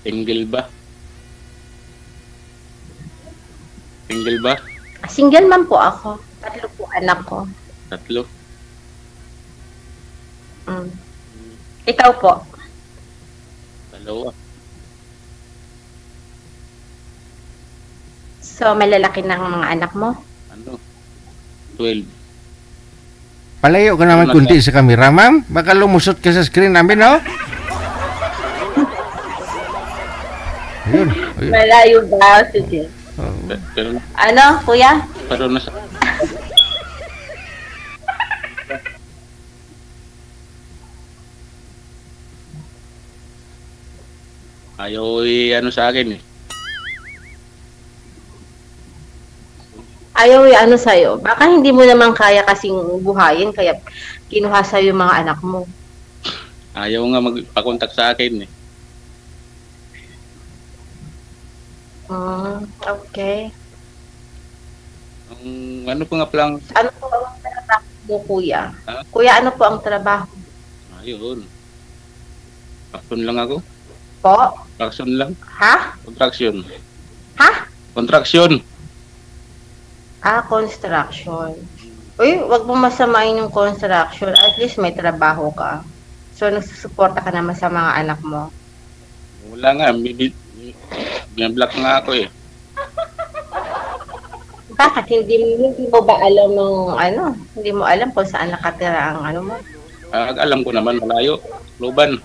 Single ba? Single ba? Single man po ako. 3 po anak ko. 3? Ikaw po? 2. So, malalaki ng mga anak mo? 12. Palayo ka naman kunti sa kamera, ma'am. Baka lumusot ka sa screen namin, no? Ayun. Malayo ba? Sige. Pero, Ano, kuya? pero nasa... Ayaw ano sa akin eh. Ayaw ano sa'yo. Baka hindi mo naman kaya kasing buhayin, kaya kinuha sa'yo yung mga anak mo. Ayaw nga magpakontak sa akin eh. Okay. Ano po nga palang... Ano po ang trabaho mo, kuya? Ha? Kuya, ano po ang trabaho? Ayun. Traction lang ako. Po? Traction lang. Ha? Contraction. Ha? Contraction. Construction. Uy, wag mo masamain yung construction. At least may trabaho ka. So, nagsusuporta ka naman sa mga anak mo. Wala nga. Binablock nga ako eh. Bakit? Hindi mo ba alam ng ano? Hindi mo alam kung saan nakatira ang ano mo? Alam ko naman, malayo. Luban.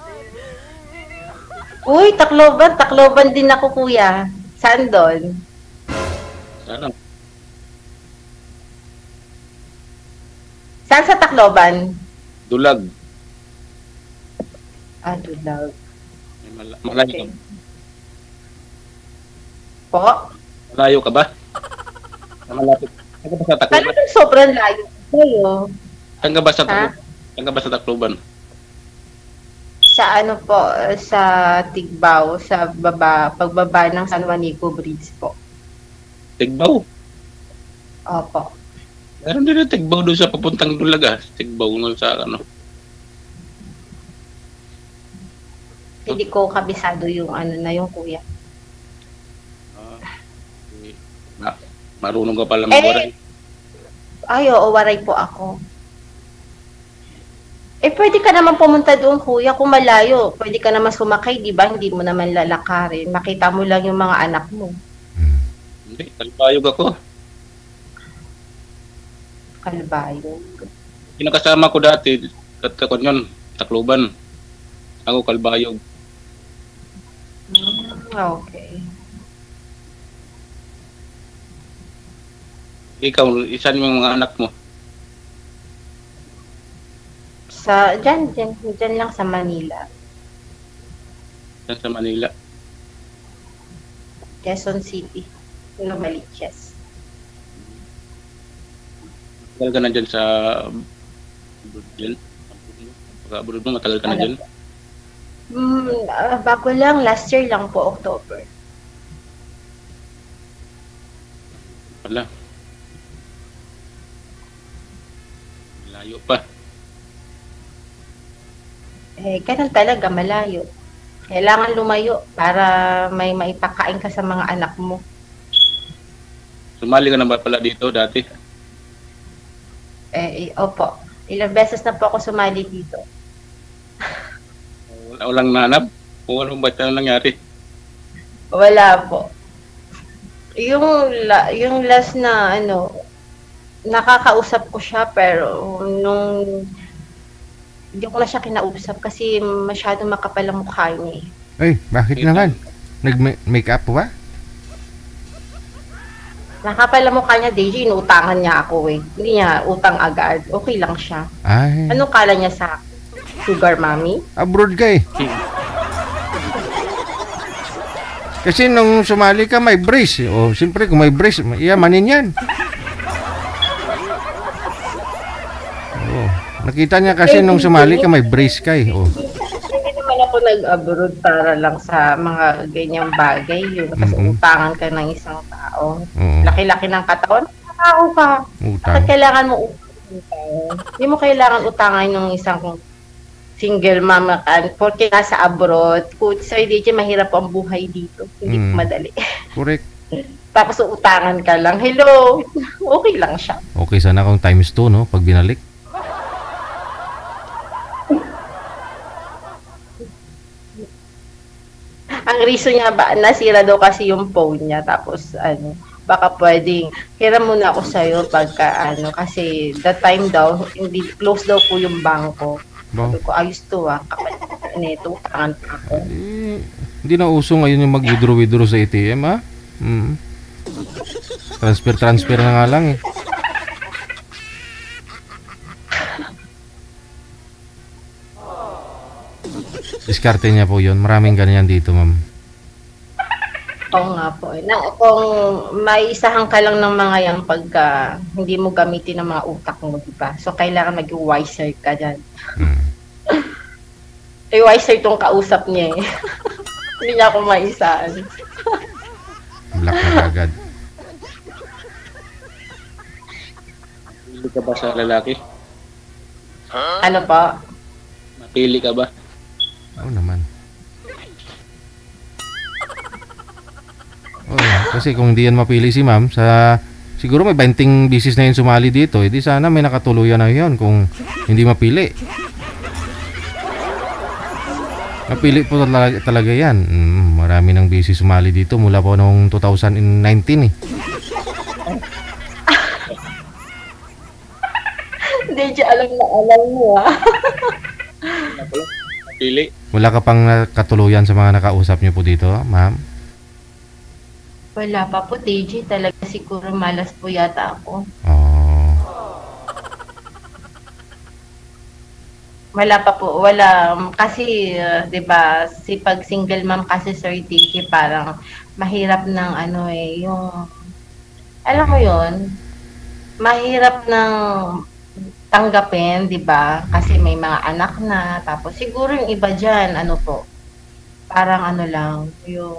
Uy, Tacloban. Tacloban din ako, kuya. Saan doon? Ano? Saan sa Tacloban? Dulag. Dulag. Malayo. Okay. Po? Malayo ka ba? Malapit. Saan ka ba sa Tacloban? Talagang sobrang layo sa'yo. Saan ka ba sa Tacloban? Saan ka ba sa Tacloban? Sa ano po, sa Tigbao, sa pagbaba ng San Juanico Bridge po. Tigbaw. Opo. Meron din yung Tigbaw doon sa papuntang Dulag ah. Tigbaw nga sa ano. Hindi ko kabisado yung ano na yung kuya. Marunong ka pala mag-waray. Ay, oo, waray po ako. Pwede ka naman pumunta doon, kuya, kung malayo. Pwede ka naman sumakay, di ba? Hindi mo naman lalakarin. Makita mo lang yung mga anak mo. Hindi, kalbayog ako. Kalbayog. Kinakasama ko dati, yun, Tacloban. Ako, kalbayog. Okay. Ikaw, isan yung mga anak mo? Dyan lang sa Manila. Saan sa Manila? Quezon City. Lumaliches. Matagal ka na dyan sa abroad dyan? Pagka-abroad mo, matagal ka na dyan? Bago lang, last year lang po, October. Wala. Malayo pa. Ganun talaga, malayo. Kailangan lumayo para may maipakain ka sa mga anak mo. Sumali ka na ba pala dito dati? Opo. Ilang beses na po ako sumali dito. Walang nanap? O ano ba ito nangyari? Wala po. Yung last na ano, nakakausap ko siya pero nung hindi ko na siya kinausap kasi masyadong makapal ang mukha niya eh. Ay, bakit naman? Nag-make up ba? Nakapal ang mukha niya, DJ, inuutangan niya ako eh. Hindi niya utang agad. Okay lang siya. Ay, Anong kala niya sa sugar mommy? abroad ka eh. Kasi nung sumali ka may brace. O, siyempre kung may brace, iyamanin yan. Nakita niya kasi nung sumali ka may brace ka eh. Oh. Hindi naman ako nag-abroad para lang sa mga ganyang bagay. Yun, kasi utangan ka ng isang tao. Laki-laki ng katawan, tao ka. Bakit kailangan mo utang? Hindi mo kailangan utangan ng isang single mama ka, porque nasa abroad, kung Sir DJ, mahirap ang buhay dito. Hindi Mm. madali. Correct. Tapos utangan ka lang, hello, okay lang siya. Okay sana kung times 2, no? Pag binalik. Ang reason niya ba, nasira daw kasi yung phone niya, tapos ano, baka pwedeng, hiram muna ako sa'yo pagka ano, kasi that time daw, hindi, close daw po yung bangko. Ba? Sabi ko, ayos to kapag neto, utangan pa ako. Hindi na uso ngayon yung mag-withdraw sa ATM, ha? Mm. Transfer na nga lang, eh. Diskarte niya po yun. Maraming ganyan dito, ma'am. Oo nga po. Kung may isahan ka lang ng mga yan pagka hindi mo gamitin ang mga utak mo, diba? So, kailangan maging wiser ka dyan. Mm. Eh, wiser itong kausap niya eh. Hindi niya ako maisahan. Black na agad. Mapili ka ba sa lalaki? Ano po? Mapili ka ba? Oo naman. Kasi kung hindi yan mapili si ma'am, siguro may 20 bisis na yun sumali dito, edi sana may nakatuluyan na yun kung hindi mapili. Napili po talaga yan. Marami ng bisis sumali dito mula po noong 2019 eh. Hindi siya alam na alam mo Mapili. Wala ka pang katuluyan sa mga nakausap niyo po dito, ma'am? Wala pa po, TJ. Talaga siguro malas po yata ako. Oh. Wala pa po, wala. Kasi, di ba, si pag single mom kasi Sir TJ, parang mahirap ng ano eh, yung, alam mo yon, mahirap ng tanggapin, di ba? Kasi may mga anak na, tapos siguro yung iba dyan, ano po, parang ano lang, yung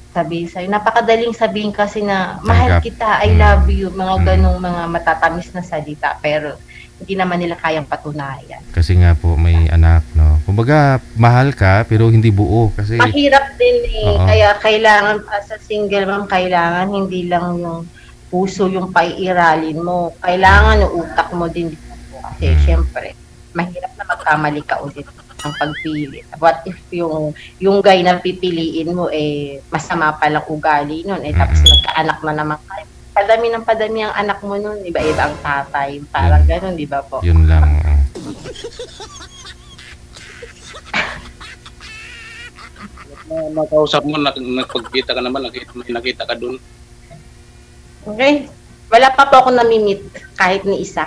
sabi sa'yo, napakadaling sabihin kasi na, mahal Tanggap. kita, I love you, mga ganong mga matatamis na salita, pero hindi naman nila kayang patunayan. Kasi nga po may anak, no. Kumbaga, mahal ka pero hindi buo kasi Mahirap din eh, Oo. kaya kailangan, as a single mom, kailangan hindi lang yung puso yung paiiralin mo, kailangan yung utak mo din dito. Kasi syempre, mahirap na magkamali ka ulit ng pagpili. What if yung guy na pipiliin mo eh masama palang ugali nun eh tapos nagkaanak na naman kayo. Padami ang anak mo nun, iba-iba ang tatay, parang ganun, di ba po? yun lang. Nakausap mo, nagpagkita ka naman, nakita ka dun. Okay. Wala pa po ako nami-meet kahit ni isa.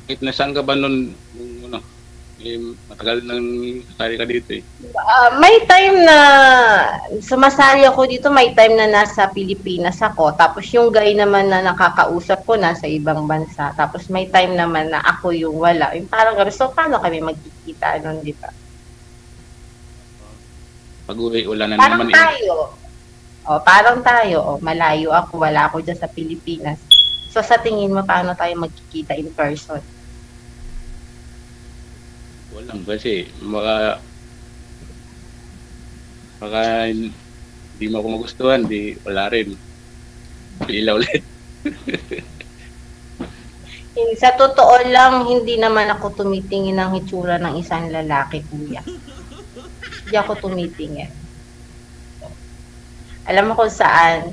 Kahit nasaan ka ba nun, ano, matagal nang sari ka dito eh. May time na sumasali ako dito, may time na nasa Pilipinas ako. Tapos yung guy naman na nakakausap ko nasa ibang bansa. Tapos may time naman na ako yung wala. Yung parang gano'n. So, paano kami magkikita nun, di ba? Pag-uwi, wala na Parang naman tayo. Parang tayo. Malayo ako, wala ako dyan sa Pilipinas. So, sa tingin mo, paano tayo magkikita in person? Walang kasi, baka hindi mo ako magustuhan, wala rin. Pila ulit. Sa totoo lang, hindi naman ako tumitingin ng hitsura ng isang lalaki, kuya. Hindi ako tumitingin. Alam mo kung saan?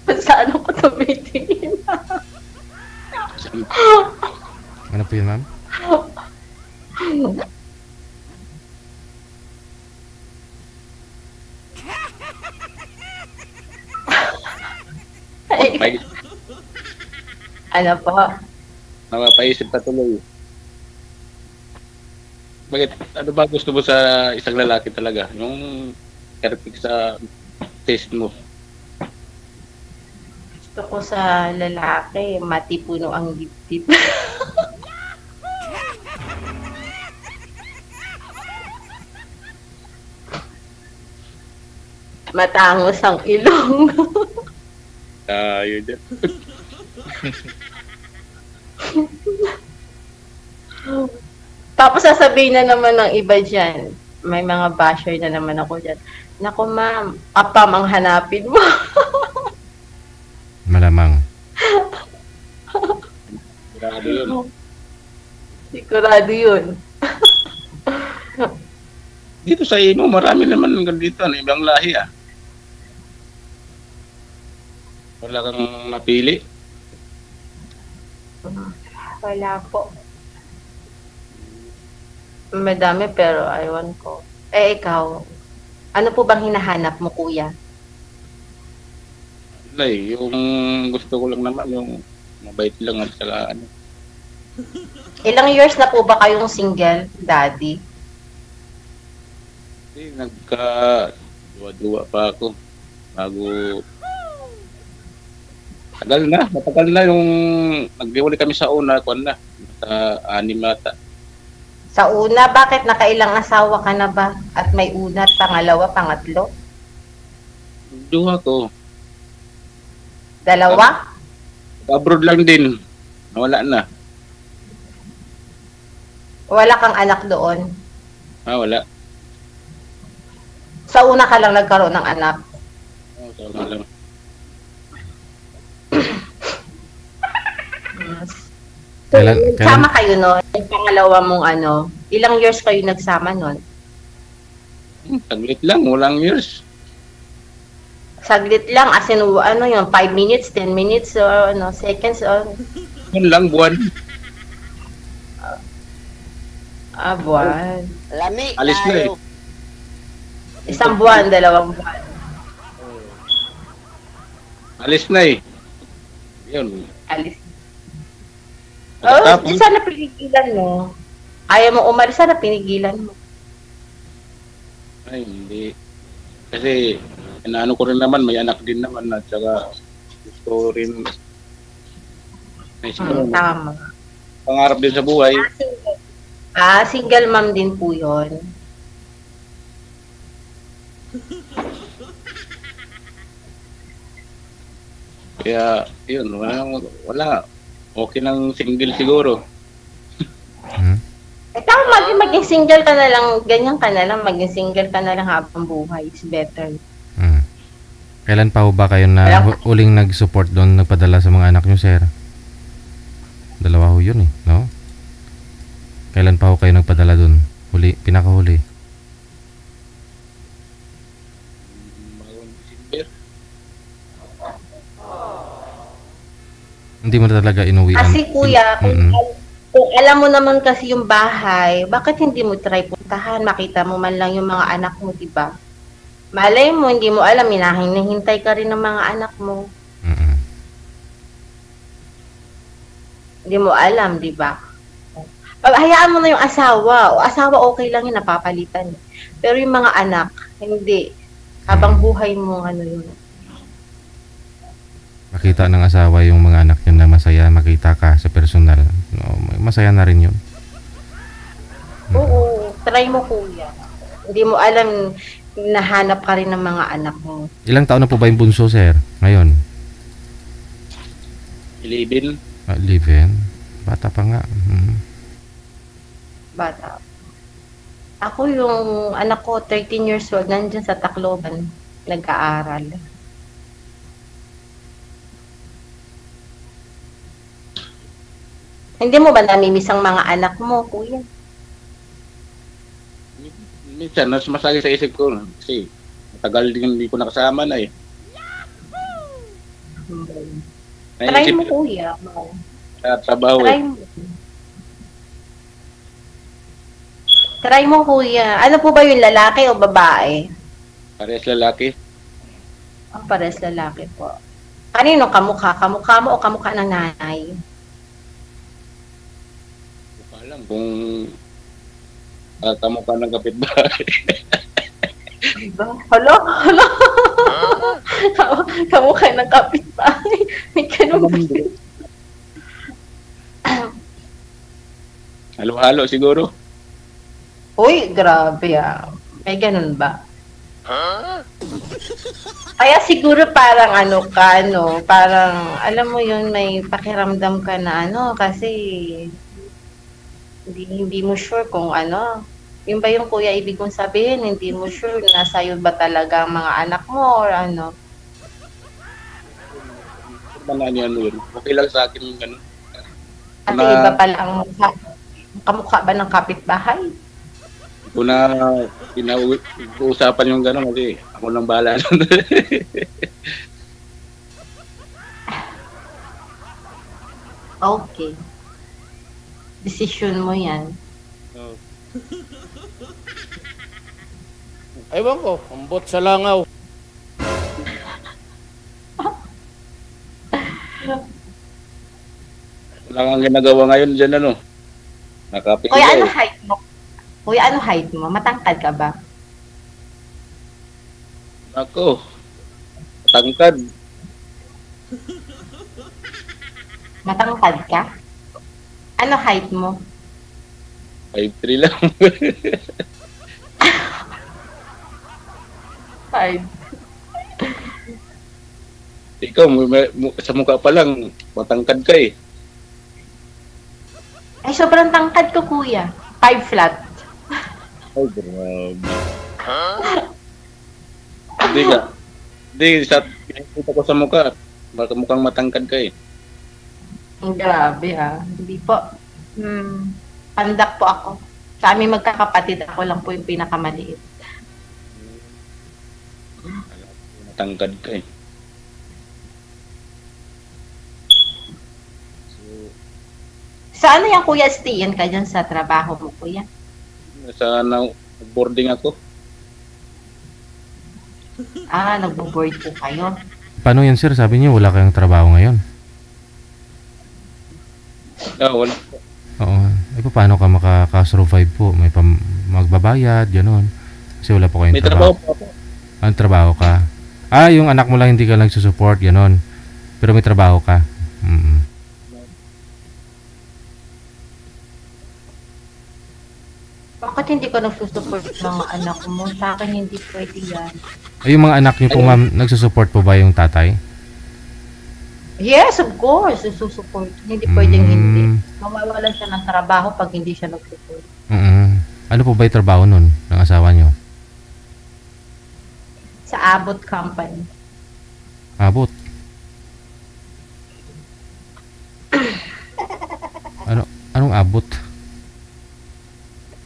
Kung saan ako tumitingin? Ano po yun, ma'am? Ano po? Napapaisip ka tuloy. Bakit? Ano ba gusto mo sa isang lalaki talaga? Yung perfect sa taste mo. Gusto ko sa lalaki, matipuno ang dibdib. Matangos ang ilong. Tayo dyan. Tapos sasabihin na naman ng iba dyan, may mga basher na naman ako dyan. Naku ma'am, apam ang hanapin mo. Malamang. Grabe yun. Sigurado yun. Dito sa imo, marami naman dito na ibang lahi ah. Wala kang napili. Wala po. Madami pero aywan ko. Eh ikaw, ano po bang hinahanap mo kuya? Wala eh. Yung gusto ko lang naman, yung mabait lang at saka ano. Ilang years na po ba kayong single, daddy? Nagka-duwa-duwa pa ako. Bago... Matagal na yung nag-iwalay kami sa una, kuwan na. Sa 6 ata. Sa una, bakit nakailang asawa ka na ba? At may una at pangalawa, pangatlo? Duwa ko. Dalawa? Abroad lang din. Nawala na. Wala kang anak doon? Wala. Sa una ka lang nagkaroon ng anak? Sama lang. So, Kailan- sama kayo noon? Yung pangalawa mong ano, ilang years kayo nagsama noon? Saglit lang, walang years. Saglit lang, as in, ano yun, 5 minutes, 10 minutes, or ano, seconds, or Yun lang, buwan. buwan. Lami Alis na eh. tayo. Isang buwan, 2 buwan. Alis na eh. Yun. Alis. Pagkatapos, Sana pinigilan mo. Ayaw mo umalis, sana pinigilan mo. ay, hindi. Kasi, inaano ko rin naman, may anak din naman at saka gusto rin Tama. pangarap din sa buhay. Single mom din po yun. Kaya, yun, wala. Okay ng single siguro. Tama, maging single ka na lang, ganyan ka na lang, maging single ka na lang habang buhay is better. Kailan pa ho ba kayo na uling nag-support doon, nagpadala sa mga anak nyo, sir? Dalawa ho yun eh, no? Kailan pa ho kayo nagpadala doon? Huli, pinakahuli. Bagong December. Hindi mo na talaga inuwi. Kasi kuya, Mm-mm. kung alam mo naman kasi yung bahay, bakit hindi mo try puntahan, makita mo man lang yung mga anak mo, di ba? Malay mo, hindi mo alam, hinahintay ka rin ng mga anak mo. Mm-mm. Hindi mo alam, di ba? Hayaan mo na yung asawa. O asawa, okay lang yun, napapalitan. Pero yung mga anak, hindi. Habang buhay mo, ano yun. Makita ng asawa yung mga anak niya na masaya, makita ka sa personal. No, masaya na rin yun. Oo, try mo kuya. Hindi mo alam, nahanap ka rin ng mga anak mo. Ilang taon na po ba yung bunso, sir? Ngayon? 11. Live-in? Bata pa nga. Bata. Ako yung anak ko, 13 years old, nandyan sa Tacloban, nag-aaral. Hindi mo ba namimiss ang mga anak mo, kuya? Minsan, masagi sa isip ko. Kasi, matagal din hindi ko nakasama na eh. Try Naisip mo, ko kuya. sa trabaho Try eh. mo. Try mo, kuya. Ano po ba yung lalaki o babae? Parehas lalaki. Pares lalaki po. Kanino kamukha? Kamukha mo o kamukha ng nanay? Hindi ko alam kung kamukha ng kapitbahay. Diba? Hala? Hala? Kamukha ng kapitbahay. May ganun ba? Halo-halo siguro. Uy, grabe ah. May ganun ba? Kaya siguro parang ano ka, no? Parang, alam mo yun, may pakiramdam ka na ano, kasi Hindi mo sure kung ano. Yun ba yung kuya ibig kong sabihin, hindi mo sure na sa'yo ba talaga ang mga anak mo or ano? Ano yan yun? Okay lang sa akin yung gano'n. Kasi Na- iba pala ang kamukha ba ng kapitbahay? Kung na pinag-uusapan yung gano'n kasi ako nang bahala nun. Okay. Decision mo yan. Ewan ko, ambot sa langaw. Wala kang ginagawa ngayon dyan ano. Nakapin Kuya, ano height mo? Kuya, ano height mo? Matangkad ka ba? Ako. Tangkad. Matangkad ka? Ano height mo? 5'3 lang. 5. Ikaw, sa mukha pa lang, matangkad ka eh. Ay, sobrang tangkad ko, kuya. 5 flat. Ay, grabe. Hindi ka. Hindi, pinakita ko sa mukha. Baka mukhang matangkad ka eh. Ang grabe ha. Hindi po. Pandak po ako. Sa aming magkakapatid, ako lang po yung pinakamaliit. Matangkad ka eh. Sa ano yan, kuya? Stayin ka dyan sa trabaho mo, kuya? Sa boarding ako. Ah, nagbo-board po kayo. Paano yan, sir? Sabi niyo wala kayong trabaho ngayon. Wala. Oo. Eh, paano ka makaka-survive po? May magbabayad, gano'n. Kasi wala po kayong May trabaho pa ako. Anong trabaho ka? Yung anak mo lang hindi ka nagsusupport, gano'n. Pero may trabaho ka. Bakit hindi ka nagsusupport ng mga anak mo? Sa akin hindi pwede yan. Yung mga anak niyo po, ma'am, nagsusupport po ba yung tatay? Yes, of course. Nagsusupport. Hindi pwedeng hindi. Mawawalan siya ng trabaho pag hindi siya nagsusupport. Ano po ba yung trabaho nun ng asawa niyo? Sa Abot Company. Abot. Anong abot?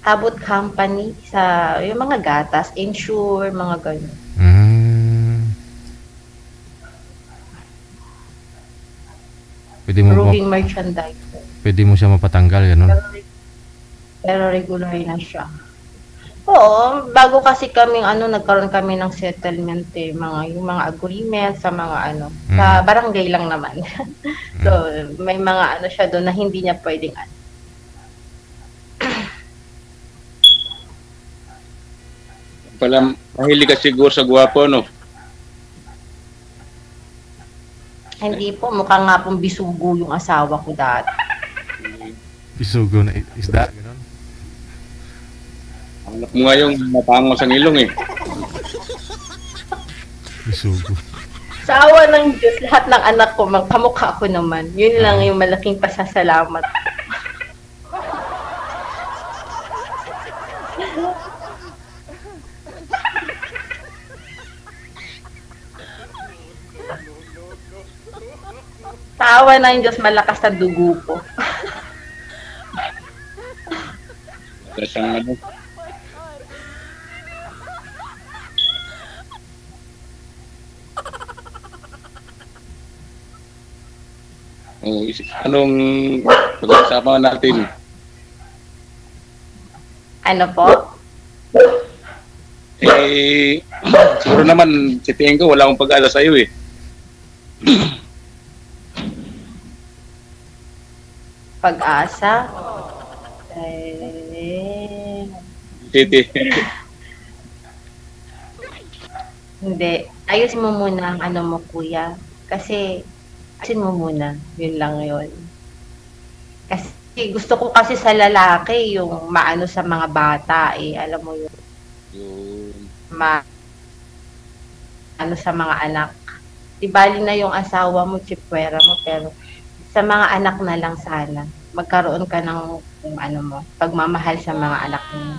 Abot Company sa yung mga gatas, insure, mga ganyan. Proving merchandise. Pwede mo siya mapatanggal, gano'n? Pero regular na siya. Oo, bago kasi kaming nagkaroon kami ng settlement yung mga agreement sa mga sa barangay lang naman. So, may mga siya doon na hindi niya pwedeng Pala, mahilig ka siguro sa gwapo, no? Hindi po, mukha nga pong bisugo yung asawa ko dati. Bisugo na isda, gano'n? Anak mo nga yung matangos ang ilong eh. Bisugo. Sa awa ng Diyos, lahat ng anak ko, kamukha ko naman. Yun lang yung malaking pasasalamat. Sa awa ng Diyos, malakas na dugo ko. Kasi ano, anong pag-usapan natin? Ano po? Siguro naman, si tingin ko, wala akong pag-ala sa'yo eh. Pag-asa? Titi. Hindi. Ayusin mo muna ang mo, kuya. Kasi, ayusin mo muna. Yun lang yun. Kasi, gusto ko kasi sa lalaki, yung maano sa mga bata, alam mo yun. Ano sa mga anak. Di bali na yung asawa mo, chipwera mo, pero sa mga anak na lang sana. Magkaroon ka ng yung ano mo, pagmamahal sa mga anak mo.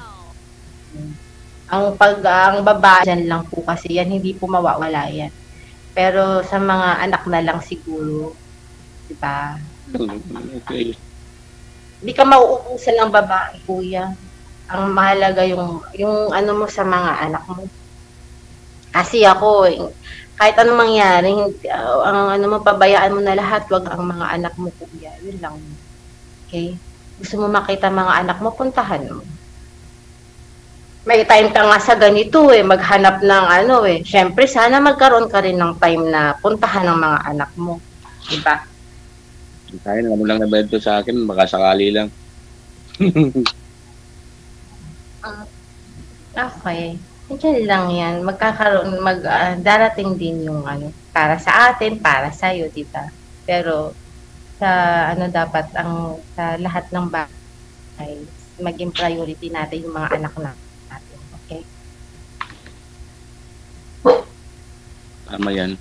Ang babae dyan lang po kasi yan, hindi po mawawala yan. Pero sa mga anak na lang siguro, di ba? Okay. Hindi ka mauubusan ng babae, kuya. Ang mahalaga yung ano mo sa mga anak mo. Kasi ako, kahit anong mangyari, ang ano mo, pabayaan mo na lahat, wag ang mga anak mo, kuya. Yun lang. Okay? Gusto mo makita mga anak mo, puntahan mo. May time ka nga sa ganito maghanap ng ano Siyempre, sana magkaroon ka rin ng time na puntahan ng mga anak mo. Diba? Kaya na lang nabento sa akin, baka sakali lang. Okay. Diyan lang yan. Magkakaroon, darating din yung ano, para sa atin, para sa'yo, diba? Pero, sa ano dapat, sa lahat ng bagay, maging priority natin yung mga anak natin. Okay? Tama yan.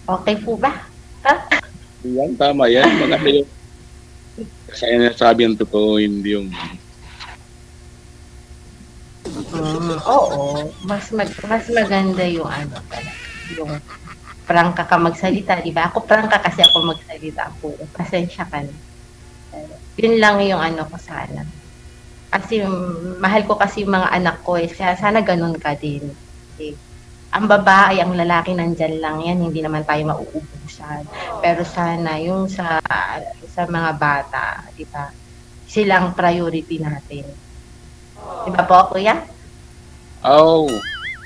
Okay po ba? Ha? Yan, tama yan. Maganda yun. Kasi nasabi ang totoo, hindi yung... Oo. Mas maganda yung ano pala. Yung prangka ka magsalita, di ba? Ako prangka kasi ako magsalita po. Pasensya ka na. Yun lang yung ano ko sana. Kasi mahal ko kasi yung mga anak ko Kaya sana ganun ka din. Okay. Ang babae, ang lalaki nandyan lang yan. Hindi naman tayo mauubusan. Pero sana yung sa mga bata, di ba? Silang priority natin. Di ba po, kuya? Oh,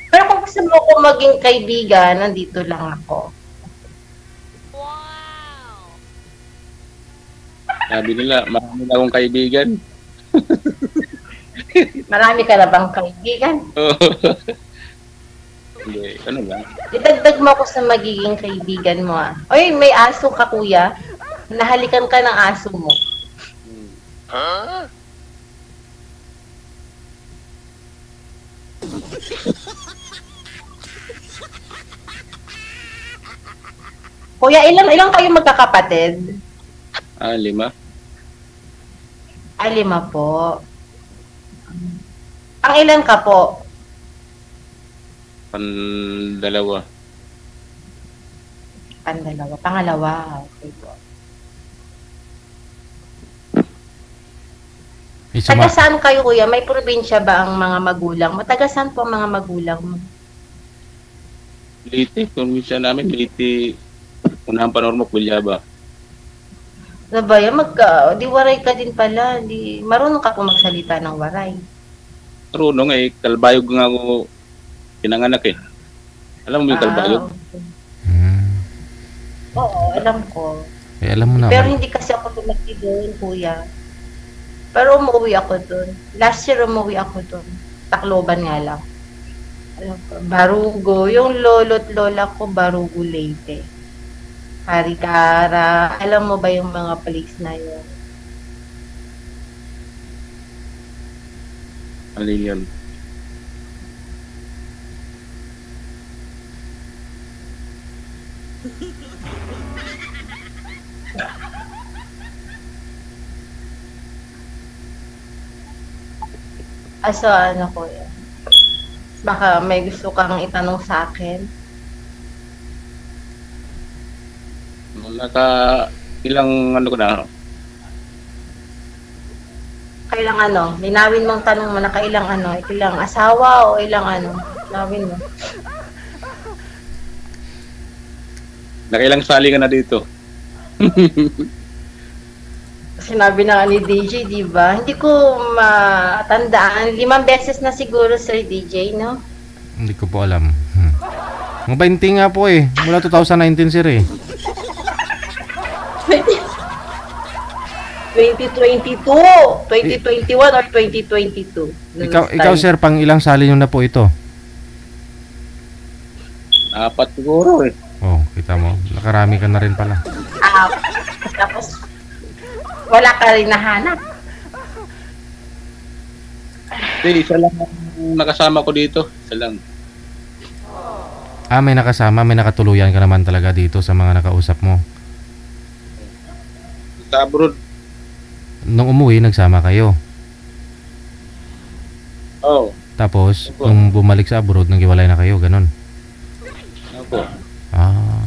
Pero kung gusto mo ko maging kaibigan, nandito lang ako. sabi nila, marami na akong kaibigan. Marami ka na bang kaibigan? Hindi, ano lang. Idagdag mo ako sa magiging kaibigan mo Oy, may aso ka, kuya. Nahalikan ka ng aso mo. Kuya, ilang kayo magkakapatid? 5. 5 po. Ang ilan ka po? 2. Pangalawa. Okay po. Taga saan kayo, kuya? May probinsya ba ang mga magulang mo? Taga saan po ang mga magulang mo? Leyte, probinsya namin, Leyte. Unang panormo, Culiaba. Ano ba yan? Di waray ka din pala. Marunong ka po magsalita ng waray. Marunong kalbayog nga ako pinanganak Alam mo yung kalbayog? Okay. Oo, alam ko. Alam mo na. Pero hindi kasi ako lumaki doon, kuya. Pero umuwi ako doon. Last year umuwi ako doon. Tacloban nga lang. Alam ko, Barugo. Yung lolo't lola ko, Barugo, Leyte. Harikara. Alam mo ba yung mga place na yun? Alin yun? So, ano ko yan? Baka may gusto kang itanong sa akin. Ilang ano ko na? Kailang ano? Linawin mong tanong mo na kailang ano? Ilang asawa o ilang ano? Linawin mo. Nakailang sali ka na dito? Sinabi na ni DJ, di ba? Hindi ko matandaan. 5 beses na siguro, Sir DJ, no? Hindi ko po alam. Mga 20 nga po Mula 2019 sir 2022, 2021 or 2022. Ikaw sir, pang ilang sali nyo na po ito? 4 siguro Oh, kita mo. Nakarami ka na rin pala. Tapos, wala ka rin nahanap. Hindi, isa lang ang nakasama ko dito. Isa lang. May nakasama, may nakatuluyan ka naman talaga dito sa mga nakausap mo. Sa abroad. Nung umuwi, nagsama kayo. Oh, Tapos, Opo. nung bumalik sa abroad, naghiwalay na kayo, ganun. opo. Ah.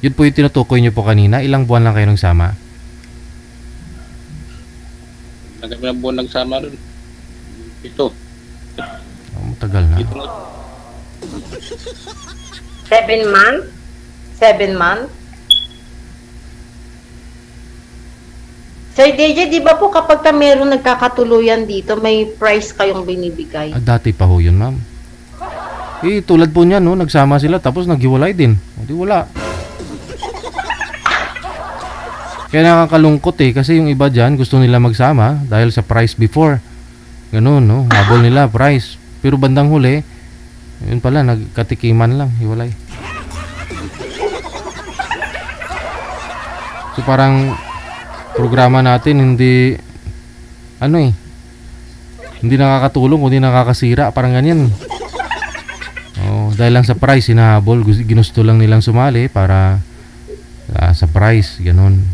Yun po yung tinutukoy nyo po kanina. Ilang buwan lang kayo nagsama? Nagkami ng buwan nagsama rin. Ito. Oh, matagal na. Ito nga. 7 months? 7 months? Sir DJ, di ba po kapag ka meron nagkakatuluyan dito, may price kayong binibigay? Ah, dati pa ho yun, ma'am. Eh, tulad po niyan, no? Nagsama sila tapos naghiwalay din. O, di wala. Kaya nakakalungkot eh, kasi yung iba dyan gusto nila magsama dahil sa price before. Ganun, no? Habol nila, price. Pero bandang huli, yun pala, nagkatikiman lang, hiwalay. So parang programa natin hindi hindi nakakatulong kundi nakakasira, parang ganyan. Oh, dahil lang sa price hinahabol, ginusto lang nilang sumali para sa price, ganun.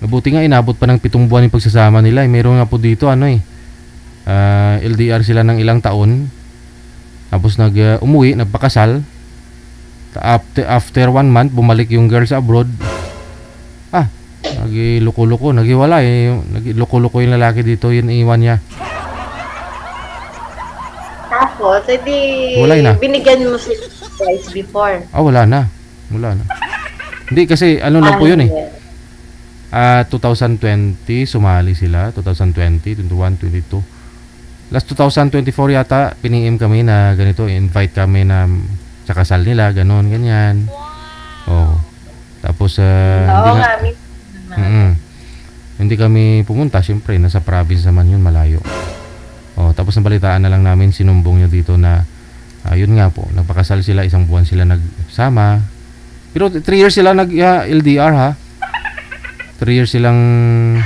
Mabuti nga inabot pa ng 7 buwan yung pagsasama nila. Meron nga po dito LDR sila ng ilang taon. Tapos umuwi, nagpakasal. After 1 month, bumalik yung girl sa abroad. Nagiloko-loko, naghiwala eh. Nagiloko-loko yung lalaki dito, yun iwan niya. Tapos, edi Walay na. binigyan mo sila price before. Wala na. Wala na. Hindi kasi ano lang po yun eh. 2020 sumali sila, 2020, 21, 22. Last 2024 yata pini-im kami na ganito, invite kami na sa kasal nila, ganon, ganyan. Oh. Tapos hindi kami pumunta, syempre nasa province naman yun, malayo. Oh, tapos nabalitaan na lang namin, sinumbong niya dito na yun nga po, nagpakasal sila, 1 buwan sila nagsama. Pero 3 years sila LDR ha. 3 years silang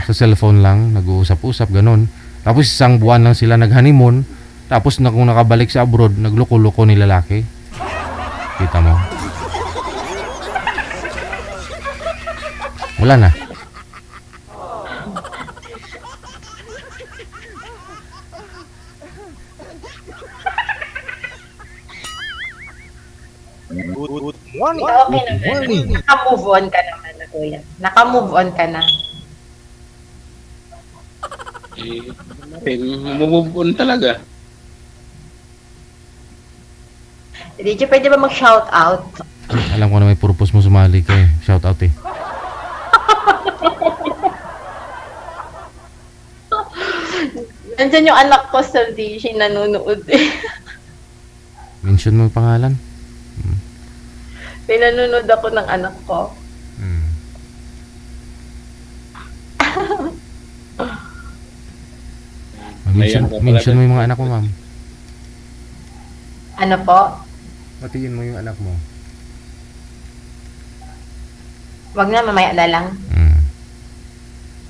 sa cellphone lang, nag-uusap-usap, ganun. Tapos 1 buwan lang sila nag-honeymoon. Tapos kung nakabalik sa abroad, nagloko-loko ni lalaki. Kita mo. Wala na. Good morning. Okay na. Naka-move on ka naman na, kuya. Naka-move on ka na. Move on talaga. DJ, pwede ba mag-shout out? Alam ko na may purpose mo sumali ka eh. Shout out eh. Nandyan yung anak ko sa DJ, nanonood eh. Mention mo yung pangalan. Pinanonood ako ng anak ko. Mention mo yung mga anak mo, ma'am. Ano po? Patiin mo yung anak mo. Wag na, mamaya na lang.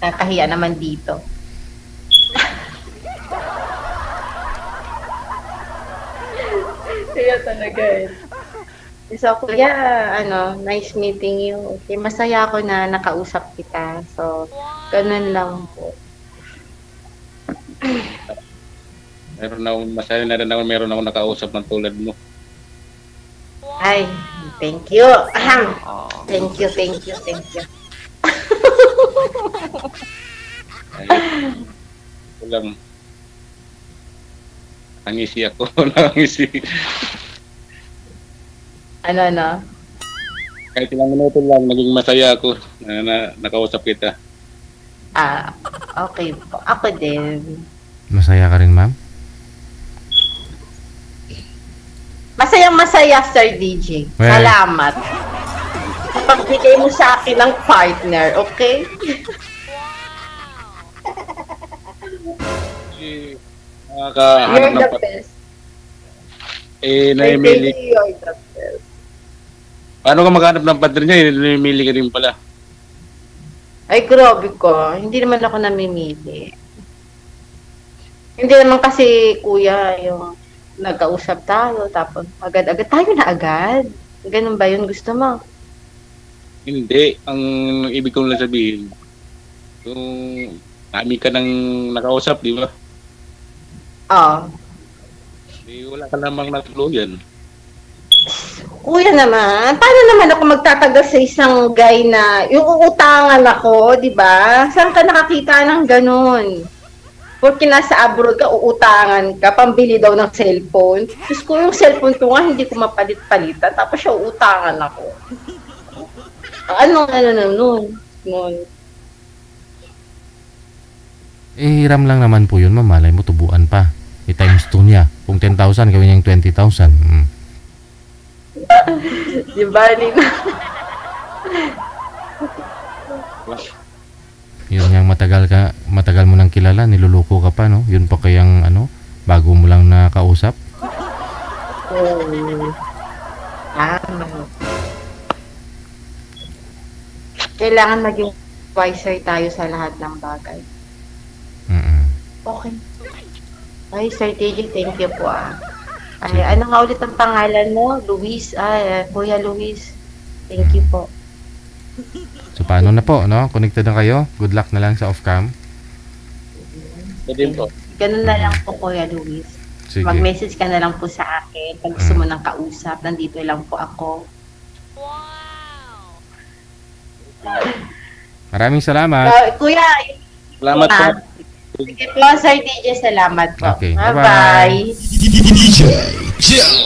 Nakahiya naman dito. Kaya talaga eh. So, kuya, nice meeting you. Okay, masaya ako na nakausap kita. So, ganun lang po. Masaya na rin ako, meron ako nakausap ng tulad mo. Ay, thank you. Thank you. Ito lang. Nangisi ako. Nangisi. Ano? Kahit ilang minuto lang, naging masaya ako na nakausap kita. Okay po. Ako din. Masaya ka rin, ma'am? Masayang-masaya, Sir DJ. Well, salamat. Pagbigay mo sa akin ng partner, okay? You're the best. Naimili. You're the best. Paano ka maghanap ng partner niya? Naimili ka rin pala. Ay, grabe ko. Hindi naman ako namimili. Hindi naman kasi, kuya, yung nagkausap tayo, tapos agad-agad tayo na agad. Ganun ba yun gusto mo? Hindi. Ang ibig kong lang sabihin, yung dami ka nang nakausap, di ba? Oo. Wala ka namang natuluyan. Kuya naman, paano naman ako magtatagal sa isang guy na yung uutangan ako, di ba? Saan ka nakakita ng ganun? Porque nasa abroad ka, uutangan ka, pambili daw ng cellphone. Tapos ko yung cellphone ko nga, hindi ko mapalit-palitan, tapos siya uutangan ako. Anong nun? Eh, hiram lang naman po yun, ma'am. Malay mo, tubuan pa. I-times 2 niya. Kung 10,000, gawin niya yung 20,000. Di ba, Lina? Yun yung matagal mo nang kilala, niluluko ka pa, no? Yun pa kayang, bago mo lang nakausap. Oo. Tama. Kailangan maging wiser tayo sa lahat ng bagay. Okay. Ay, Sir TJ, thank you po Ay, ano nga ulit ang pangalan mo? Luis. Kuya Luis. Thank you po. So, paano na po, no? Connected na kayo. Good luck na lang sa off-cam. Pwede po. Ganun na lang po, Kuya Luis. Sige. Mag-message ka na lang po sa akin. Pag gusto mo ng kausap, nandito lang po ako. Maraming salamat. Kuya, Salamat po. sige po, Sir TJ, salamat po. Okay, Bye-bye. DJ Joe.